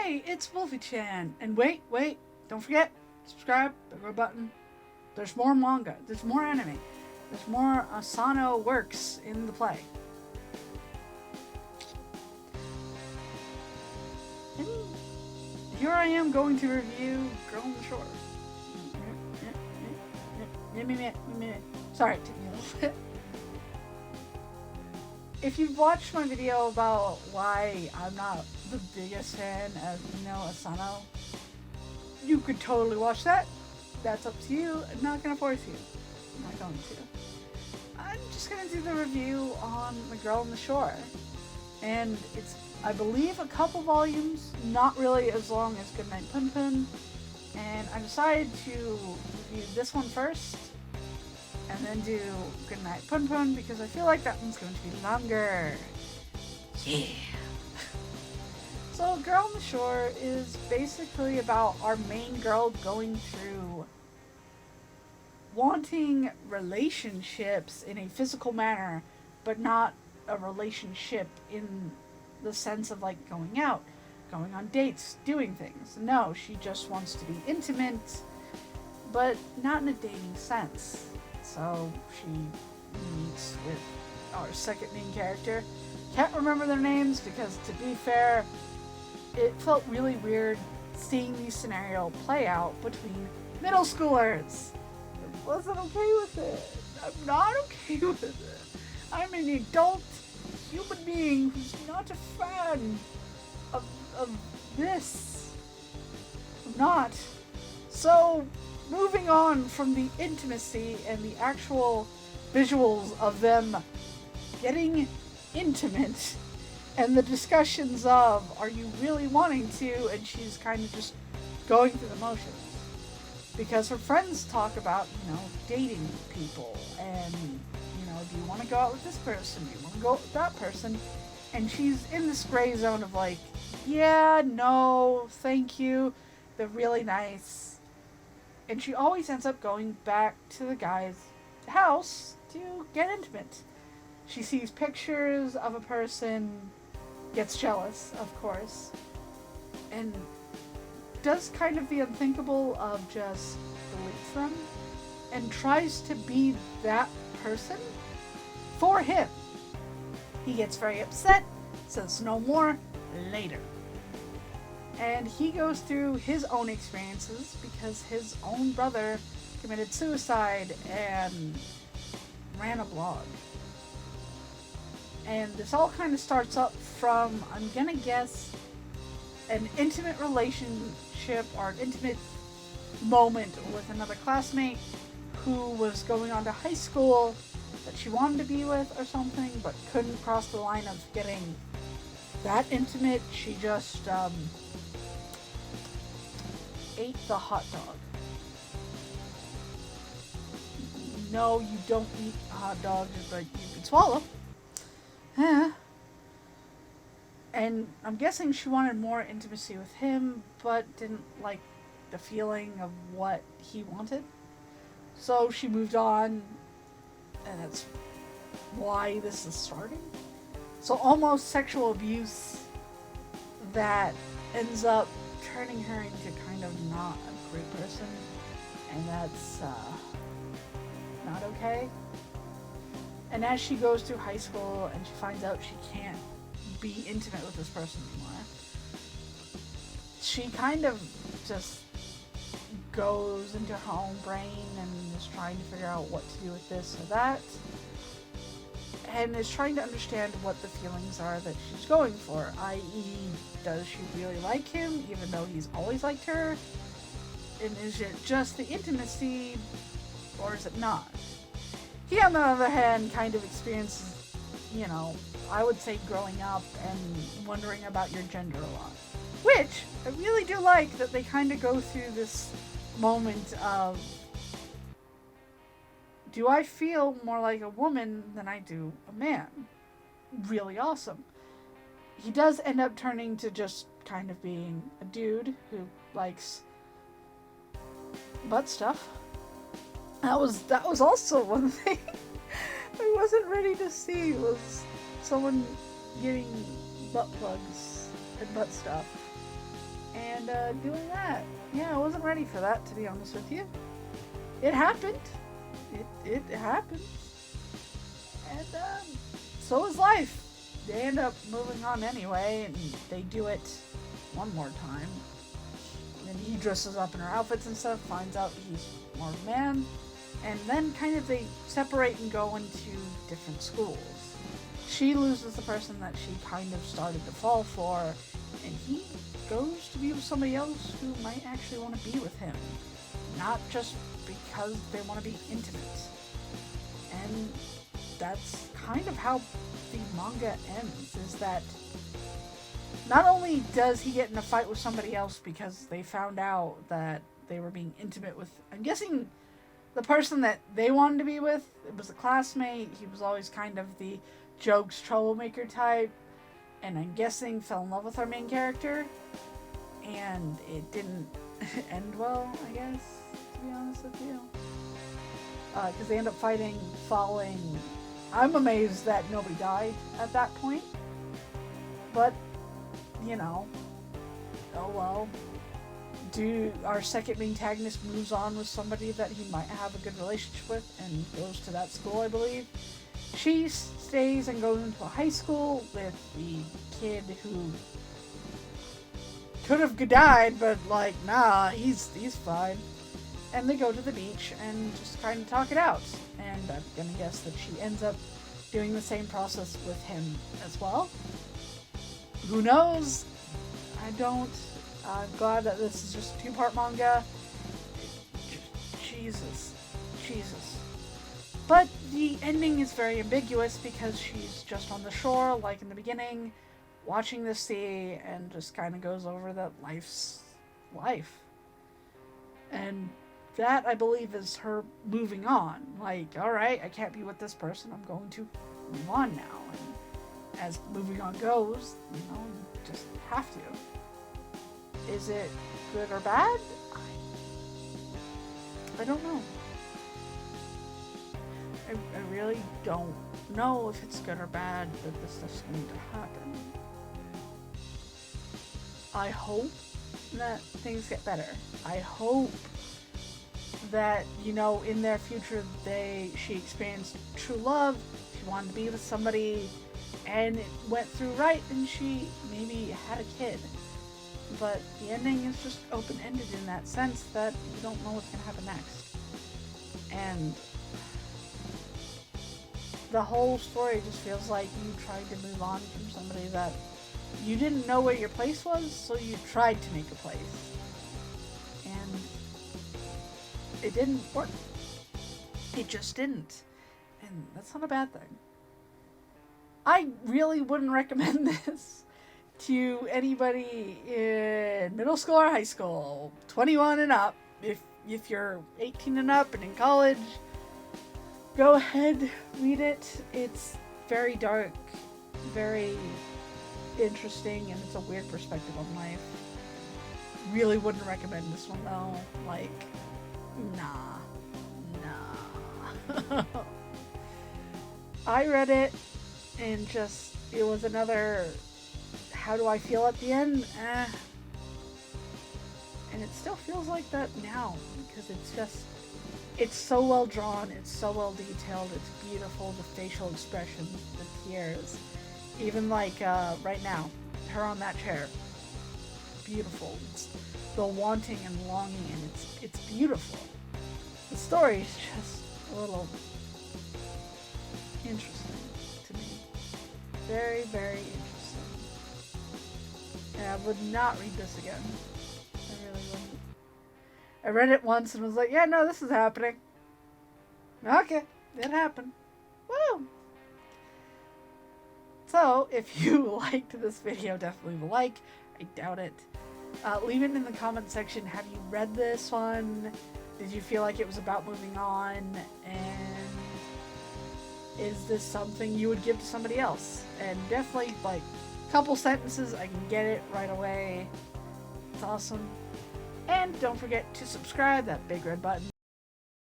Hey, it's Wolfy-Chan. And wait, don't forget, subscribe, the red button. There's more manga, there's more anime, there's more Asano works in the play. And here I am going to review Girl on the Shore. Sorry, it took me a little bit. If you've watched my video about why I'm not the biggest fan of Inio Asano, you could totally watch that. That's up to you. I'm not going to force you. I'm not going to. I'm just going to do the review on The Girl on the Shore. And it's, I believe, a couple volumes, not really as long as Goodnight Pun Pun. And I decided to review this one first, and then do Goodnight Pun Pun, because I feel like that one's going to be longer. Yeah. So Girl on the Shore is basically about our main girl going through wanting relationships in a physical manner, but not a relationship in the sense of like going out, going on dates, doing things. No, she just wants to be intimate, but not in a dating sense. So she meets with our second main character. Can't remember their names because, to be fair, it felt really weird seeing these scenarios play out between middle schoolers. I wasn't okay with it. I'm not okay with it. I'm an adult human being who's not a fan of this. I'm not. So, moving on from the intimacy and the actual visuals of them getting intimate, and the discussions of, are you really wanting to? And she's kind of just going through the motions. Because her friends talk about, dating people. And, do you want to go out with this person? Do you want to go out with that person? And she's in this gray zone of like, yeah, no, thank you. They're really nice. And she always ends up going back to the guy's house to get intimate. She sees pictures of a person, gets jealous, of course, and does kind of the unthinkable of just deletes them and tries to be that person for him. He gets very upset, says no more, later. And he goes through his own experiences because his own brother committed suicide and ran a blog. And this all kind of starts up from, I'm gonna guess, an intimate relationship or an intimate moment with another classmate who was going on to high school that she wanted to be with or something, but couldn't cross the line of getting that intimate. She just ate the hot dog. No, you don't eat hot dogs, but you can swallow. And I'm guessing she wanted more intimacy with him, but didn't like the feeling of what he wanted. So she moved on, and that's why this is starting. So almost sexual abuse that ends up turning her into kind of not a great person, and that's not okay. And as she goes through high school and she finds out she can't be intimate with this person anymore, she kind of just goes into her own brain and is trying to figure out what to do with this or that, and is trying to understand what the feelings are that she's going for, i.e., does she really like him even though he's always liked her, and is it just the intimacy or is it not? He, on the other hand, kind of experiences, I would say growing up and wondering about your gender a lot. Which, I really do like that they kind of go through this moment of, do I feel more like a woman than I do a man? Really awesome. He does end up turning to just kind of being a dude who likes butt stuff. That was also one thing I wasn't ready to see, was someone getting butt plugs and butt stuff. and doing that. Yeah, I wasn't ready for that, to be honest with you. It happened. It happened. And so is life. They end up moving on anyway, and they do it one more time. And he dresses up in her outfits and stuff, finds out he's more of a man, and then kind of they separate and go into different schools. She loses the person that she kind of started to fall for, and he goes to be with somebody else who might actually want to be with him. Not just because they want to be intimate. And that's kind of how the manga ends, is that not only does he get in a fight with somebody else because they found out that they were being intimate with, I'm guessing, the person that they wanted to be with. It was a classmate. He was always kind of the jokes troublemaker type, and I'm guessing fell in love with our main character, and it didn't end well, I guess, to be honest with you, because they end up fighting, falling. I'm amazed that nobody died at that point, but you know, oh well. Our second main antagonist moves on with somebody that he might have a good relationship with and goes to that school, I believe. She stays and goes into a high school with the kid who could have died, but like, nah, he's fine. And they go to the beach and just kind of talk it out. And I'm gonna guess that she ends up doing the same process with him as well. Who knows? I don't. I'm glad that this is just a 2-part manga. Jesus. But the ending is very ambiguous because she's just on the shore, like in the beginning, watching the sea, and just kind of goes over that life's life. And that, I believe, is her moving on. Like, alright, I can't be with this person, I'm going to move on now. And as moving on goes, you know, you just have to. Is it good or bad? I don't know. I really don't know if it's good or bad that this stuff's going to happen. I hope that things get better. I hope that, you know, in their future she experienced true love, she wanted to be with somebody, and it went through right, and she maybe had a kid. But the ending is just open-ended in that sense that you don't know what's going to happen next. And the whole story just feels like you tried to move on from somebody that you didn't know where your place was, so you tried to make a place. And it didn't work. It just didn't. And that's not a bad thing. I really wouldn't recommend this to anybody in middle school or high school, 21 and up. If you're 18 and up and in college, go ahead, read it. It's very dark, very interesting, and it's a weird perspective on life. Really wouldn't recommend this one though. Like, nah. I read it and just, it was another, how do I feel at the end? And it still feels like that now, because it's so well drawn, it's so well detailed, it's beautiful, the facial expressions, the tears. Even like right now, her on that chair. Beautiful. It's the wanting and longing, and it's beautiful. The story is just a little interesting to me. Very, very interesting. And I would not read this again. I really wouldn't. I read it once and was like, yeah, no, this is happening. Okay, it happened. Woo! So, if you liked this video, definitely leave a like. I doubt it. Leave it in the comment section. Have you read this one? Did you feel like it was about moving on? And is this something you would give to somebody else? And definitely, like, a couple sentences, I can get it right away. It's awesome. And don't forget to subscribe, that big red button.